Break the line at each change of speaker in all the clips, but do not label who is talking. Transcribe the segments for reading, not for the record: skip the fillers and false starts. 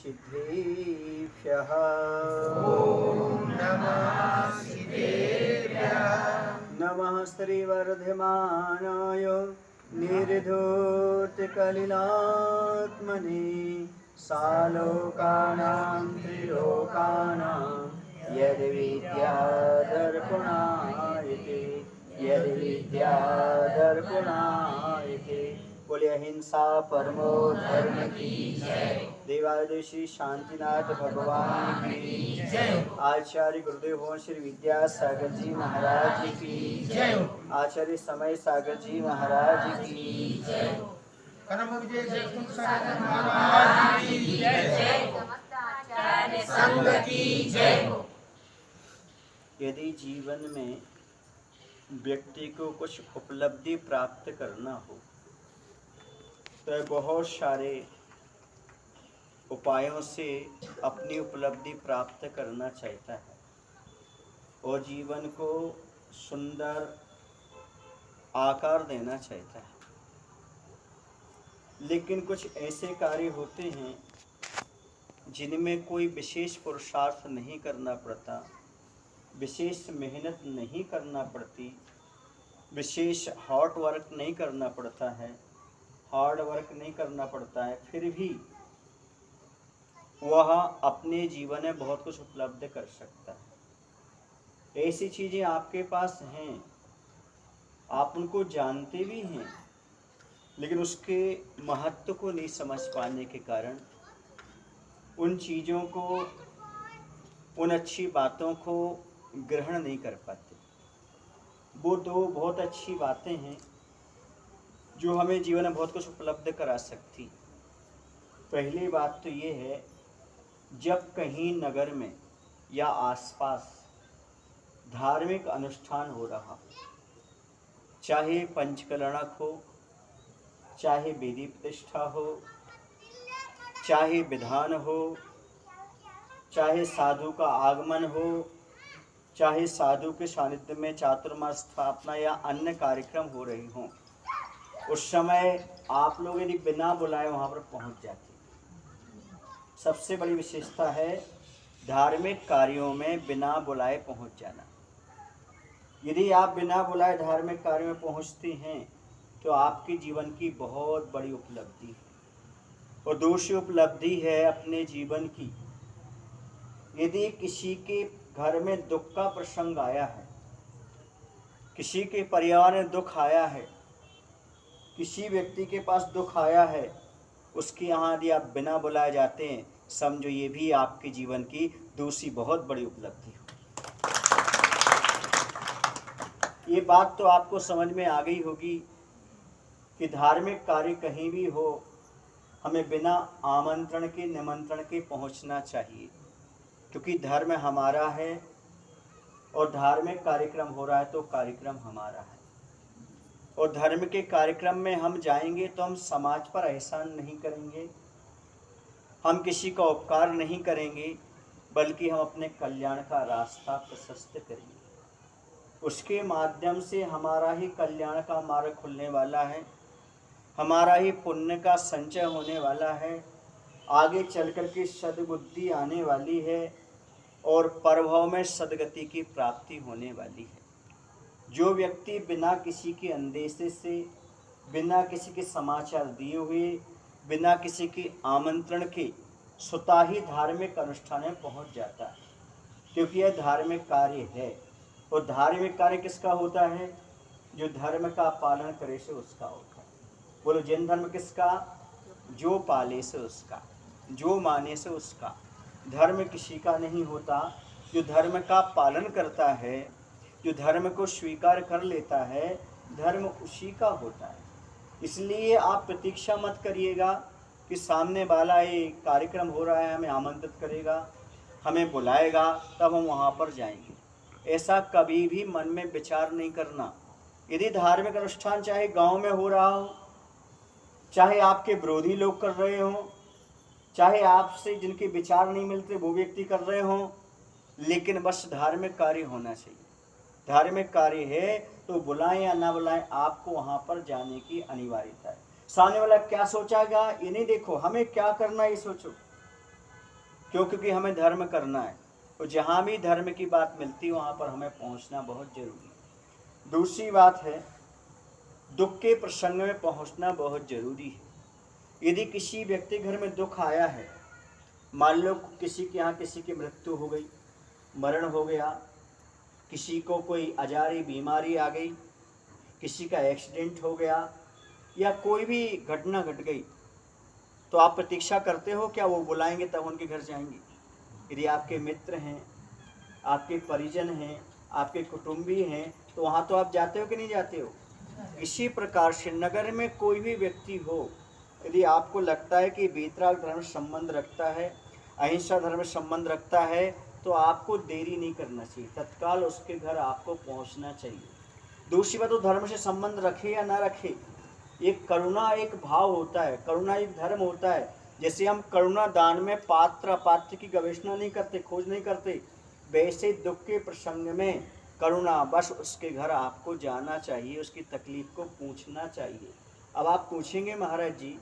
सिद्धेभ्यः।
ॐ नमः सिद्धेभ्यः।
नमः श्रीवर्धमानाय निर्धूतकलिलात्मने सालोकानां त्रिलोकानां यद्विद्यादर्पणायते यद्विद्यादर्पणायते। बोले अहिंसा परमो धर्म की जय। देवादिशी शांतिनाथ भगवान की जय। आचार्य गुरुदेव भगवान श्री विद्यासागर जी महाराज की जय। आचार्य समय सागर जी महाराज की जय।
परम विजय जयकुंठ सागर महाराज की जय। आचार्य संघ की जय।
यदि जीवन में व्यक्ति को कुछ उपलब्धि प्राप्त करना हो तो बहुत सारे उपायों से अपनी उपलब्धि प्राप्त करना चाहता है और जीवन को सुंदर आकार देना चाहता है। लेकिन कुछ ऐसे कार्य होते हैं जिनमें कोई विशेष पुरुषार्थ नहीं करना पड़ता, विशेष मेहनत नहीं करना पड़ती, विशेष हार्ड वर्क नहीं करना पड़ता है, फिर भी वह अपने जीवन में बहुत कुछ उपलब्ध कर सकता है। ऐसी चीज़ें आपके पास हैं, आप उनको जानते भी हैं, लेकिन उसके महत्व को नहीं समझ पाने के कारण उन चीज़ों को, उन अच्छी बातों को ग्रहण नहीं कर पाते। वो दो बहुत अच्छी बातें हैं जो हमें जीवन में बहुत कुछ उपलब्ध करा सकती। पहली बात तो ये है, जब कहीं नगर में या आसपास धार्मिक अनुष्ठान हो रहा, चाहे पंचकलणक हो, चाहे वेदी प्रतिष्ठा हो, चाहे विधान हो, चाहे साधु का आगमन हो, चाहे साधु के सानिध्य में चातुर्मास स्थापना या अन्य कार्यक्रम हो रही हों, उस समय आप लोग यदि बिना बुलाए वहाँ पर पहुँच जाते। सबसे बड़ी विशेषता है धार्मिक कार्यों में बिना बुलाए पहुँच जाना। यदि आप बिना बुलाए धार्मिक कार्यों में पहुँचते हैं तो आपके जीवन की बहुत बड़ी उपलब्धि है। और दूसरी उपलब्धि है अपने जीवन की, यदि किसी के घर में दुख का प्रसंग आया है, किसी के परिवार में दुख आया है, किसी व्यक्ति के पास दुख आया है, उसके यहाँ यदि आप बिना बुलाए जाते हैं, समझो ये भी आपके जीवन की दूसरी बहुत बड़ी उपलब्धि हो। ये बात तो आपको समझ में आ गई होगी कि धार्मिक कार्य कहीं भी हो, हमें बिना आमंत्रण के, निमंत्रण के पहुंचना चाहिए, क्योंकि धर्म हमारा है और धार्मिक कार्यक्रम हो रहा है तो कार्यक्रम हमारा है। और धर्म के कार्यक्रम में हम जाएंगे तो हम समाज पर एहसान नहीं करेंगे, हम किसी का उपकार नहीं करेंगे, बल्कि हम अपने कल्याण का रास्ता प्रशस्त करेंगे। उसके माध्यम से हमारा ही कल्याण का मार्ग खुलने वाला है, हमारा ही पुण्य का संचय होने वाला है, आगे चल कर के सद्बुद्धि आने वाली है और परभव में सद्गति की प्राप्ति होने वाली है। जो व्यक्ति बिना किसी के अंदेशे से, बिना किसी के समाचार दिए हुए, बिना किसी के आमंत्रण के स्वतः ही धार्मिक अनुष्ठान में पहुंच जाता है, क्योंकि यह धार्मिक कार्य है। और धार्मिक कार्य किसका होता है? जो धर्म का पालन करे से उसका होता है। बोलो, जैन धर्म किसका? जो पाले से उसका, जो माने से उसका। धर्म किसी का नहीं होता, जो धर्म का पालन करता है, जो धर्म को स्वीकार कर लेता है, धर्म उसी का होता है। इसलिए आप प्रतीक्षा मत करिएगा कि सामने वाला ये कार्यक्रम हो रहा है, हमें आमंत्रित करेगा, हमें बुलाएगा, तब हम वहाँ पर जाएंगे। ऐसा कभी भी मन में विचार नहीं करना। यदि धार्मिक अनुष्ठान चाहे गांव में हो रहा हो, चाहे आपके विरोधी लोग कर रहे हों, चाहे आपसे जिनके विचार नहीं मिलते वो व्यक्ति कर रहे हों, लेकिन बस धार्मिक कार्य होना चाहिए। धार्मिक कार्य है तो बुलाएं या ना बुलाएं, आपको वहाँ पर जाने की अनिवार्यता है। सामने वाला क्या सोचेगा ये नहीं देखो, हमें क्या करना ये सोचो। क्यों? क्योंकि हमें धर्म करना है, तो जहाँ भी धर्म की बात मिलती है वहाँ पर हमें पहुँचना बहुत जरूरी है। दूसरी बात है, दुख के प्रसंग में पहुँचना बहुत जरूरी है। यदि किसी व्यक्ति घर में दुख आया है, मान लो किसी के यहाँ किसी की मृत्यु हो गई, मरण हो गया, किसी को कोई अजारी बीमारी आ गई, किसी का एक्सीडेंट हो गया, या कोई भी घटना घट गई, तो आप प्रतीक्षा करते हो क्या वो बुलाएंगे तब उनके घर जाएंगे? यदि आपके मित्र हैं, आपके परिजन हैं, आपके कुटुंबी हैं, तो वहाँ तो आप जाते हो कि नहीं जाते हो? इसी प्रकार से नगर में कोई भी व्यक्ति हो, यदि आपको लगता है कि वीतराग धर्म संबंध रखता है, अहिंसा धर्म संबंध रखता है, तो आपको देरी नहीं करना चाहिए, तत्काल उसके घर आपको पहुंचना चाहिए। दूसरी बात, वो धर्म से संबंध रखे या ना रखे, एक करुणा एक भाव होता है, करुणा एक धर्म होता है। जैसे हम करुणा दान में पात्र अपात्र की गवेषणा नहीं करते, खोज नहीं करते, वैसे दुख के प्रसंग में करुणा बस उसके घर आपको जाना चाहिए, उसकी तकलीफ को पूछना चाहिए। अब आप पूछेंगे महाराज जी,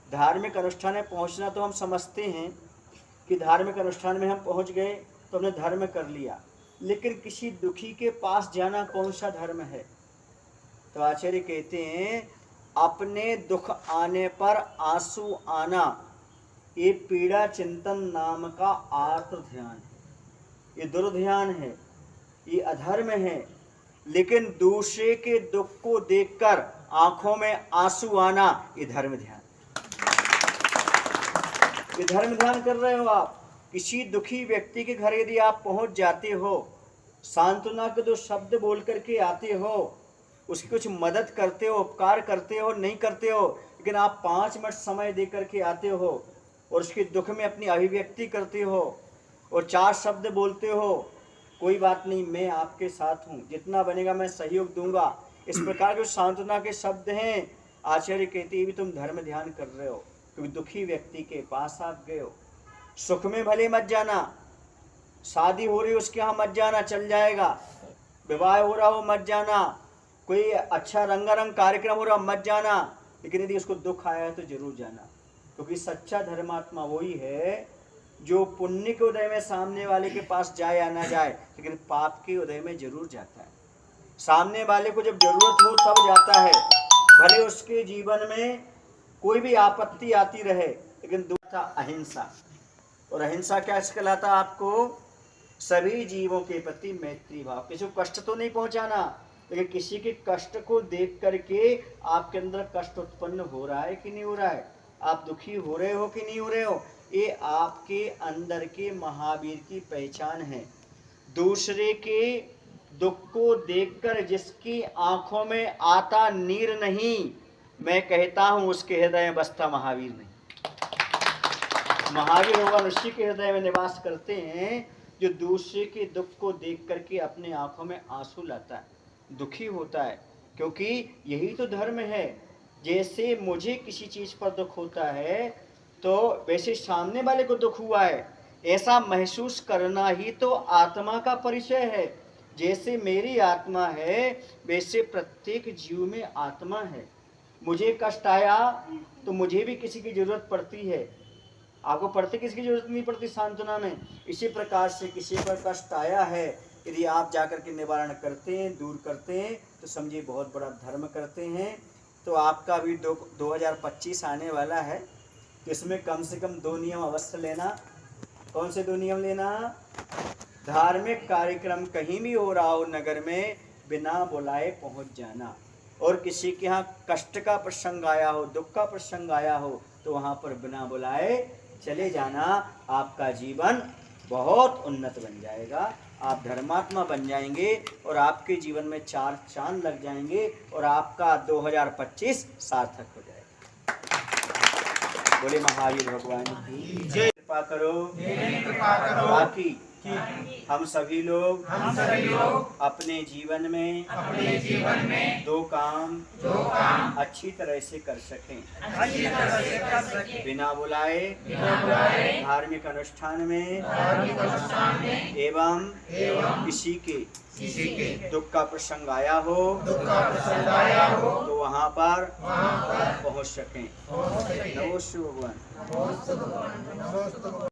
धार्मिक अनुष्ठान में पहुंचना तो हम समझते हैं कि धार्मिक अनुष्ठान में हम पहुंच गए तो हमने धर्म कर लिया, लेकिन किसी दुखी के पास जाना कौन सा धर्म है? तो आचार्य कहते हैं, अपने दुख आने पर आंसू आना ये पीड़ा चिंतन नाम का आर्त ध्यान है, ये दुर्ध्यान है, ये अधर्म है। लेकिन दूसरे के दुख को देखकर आंखों में आंसू आना ये धर्म ध्यान, ये धर्म ध्यान कर रहे हो आप। किसी दुखी व्यक्ति के घर यदि आप पहुंच जाते हो, सांत्वना के दो शब्द बोल करके आते हो, उसकी कुछ मदद करते हो, उपकार करते हो, नहीं करते हो, लेकिन आप 5 मिनट समय दे करके आते हो और उसके दुख में अपनी अभिव्यक्ति करते हो और 4 शब्द बोलते हो, कोई बात नहीं, मैं आपके साथ हूँ, जितना बनेगा मैं सहयोग दूंगा, इस प्रकार के सांत्वना के शब्द हैं। आचार्य कहते हैं भी तुम धर्म ध्यान कर रहे हो, क्योंकि दुखी व्यक्ति के पास आप गए हो। सुख में भले मत जाना, शादी हो रही उसके यहाँ मत जाना, चल जाएगा, विवाह हो रहा हो मत जाना, कोई अच्छा रंगारंग कार्यक्रम हो रहा मत जाना, लेकिन यदि उसको दुख आया है तो जरूर जाना, क्योंकि सच्चा धर्मात्मा वही है जो पुण्य के उदय में सामने वाले के पास जाए या ना जाए, लेकिन पाप के उदय में जरूर जाता है। सामने वाले को जब जरूरत हो तब जाता है, भले उसके जीवन में कोई भी आपत्ति आती रहे, लेकिन दूसरा अहिंसा, और अहिंसा क्या कहलाता? आपको सभी जीवों के प्रति मैत्री भाव, किसी को कष्ट तो नहीं पहुंचाना, लेकिन किसी के कष्ट को देख करके आपके अंदर कष्ट उत्पन्न हो रहा है कि नहीं हो रहा है, आप दुखी हो रहे हो कि नहीं हो रहे हो, ये आपके अंदर के महावीर की पहचान है। दूसरे के दुख को देखकर जिसकी आंखों में आता नीर नहीं, मैं कहता हूं उसके हृदय में बसता महावीर नहीं। महावीर भगवान उसी के हृदय में निवास करते हैं जो दूसरे के दुख को देख करके अपने आंखों में आंसू लाता है, दुखी होता है, क्योंकि यही तो धर्म है। जैसे मुझे किसी चीज पर दुख होता है तो वैसे सामने वाले को दुख हुआ है, ऐसा महसूस करना ही तो आत्मा का परिचय है। जैसे मेरी आत्मा है वैसे प्रत्येक जीव में आत्मा है। मुझे कष्ट आया तो मुझे भी किसी की जरूरत पड़ती है, आपको पड़ती किसी की जरूरत नहीं पड़ती सांत्वना में। इसी प्रकार से किसी पर कष्ट आया है, यदि आप जाकर के निवारण करते हैं, दूर करते हैं, तो समझिए बहुत बड़ा धर्म करते हैं। तो आपका भी 2025 आने वाला है, तो इसमें कम से कम 2 नियम अवश्य लेना। कौन से 2 नियम लेना? धार्मिक कार्यक्रम कहीं भी हो रहा हो नगर में, बिना बुलाए पहुंच जाना, और किसी के यहाँ कष्ट का प्रसंग आया हो, दुख का प्रसंग आया हो, तो वहाँ पर बिना बुलाए चले जाना। आपका जीवन बहुत उन्नत बन जाएगा, आप धर्मात्मा बन जाएंगे और आपके जीवन में 4 चांद लग जाएंगे और आपका 2025 सार्थक हो जाएगा। बोले महावीर भगवान की जय। कृपा करो, बाकी हम सभी लोग अपने जीवन में 2 काम अच्छी तरह से कर सकें, बिना बुलाए धार्मिक अनुष्ठान में एवं किसी के दुख का प्रसंग आया हो तो वहाँ पर पहुँच सकें। नमो शिवाय भगवान।